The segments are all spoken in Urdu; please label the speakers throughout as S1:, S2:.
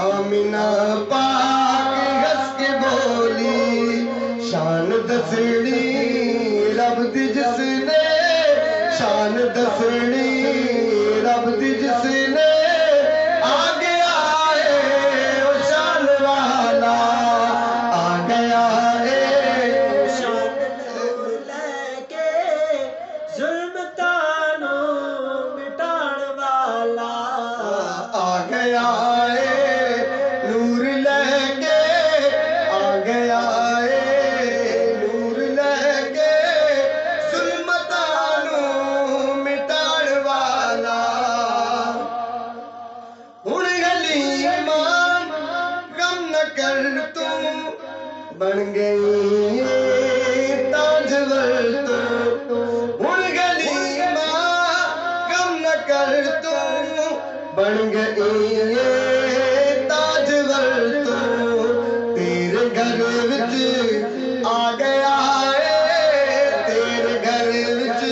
S1: آمینہ پاک ہس کے بولی شان دسنی رب دی جس نے شان دسنی رب دی جس نے آگے آئے وہ شان والا آ گیا ہے
S2: شان لے کے ظلم تانو مٹان والا
S1: آ گیا ہے نور لے کے آ گیا ہے نور لے کے ظلمتانو مٹان والا ہن حلیماں غم نہ کر تو بن گئی تاجور تو ہن حلیماں غم نہ کر تو بن گئی تاجور تو تیرے گھر وچ آ گیا ہے تیرے گھر وچ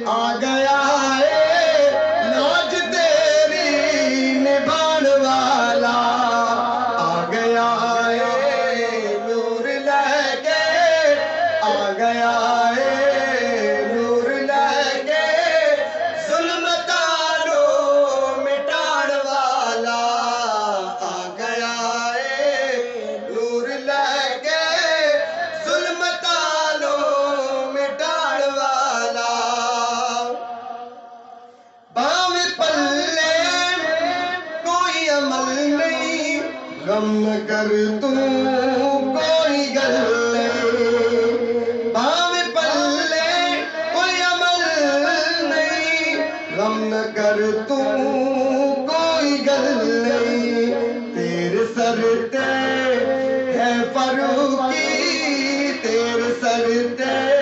S1: آ گیا ہے لاج تیری نبھان والا آ گیا ہے نور لے کے آ گیا ہے نور لے کے ظلمتانو مٹان والا آ گیا ہے نور لے کے ظلمتانو مٹان والا باویں پلے کوئی عمل نہیں غم نہ کر تو کوئی گل نہیں باویں پلے کوئی عمل نہیں غم نہ کر تو کوئی گل نہیں تیرے سر تے ہے فاروقی تیرے سر تے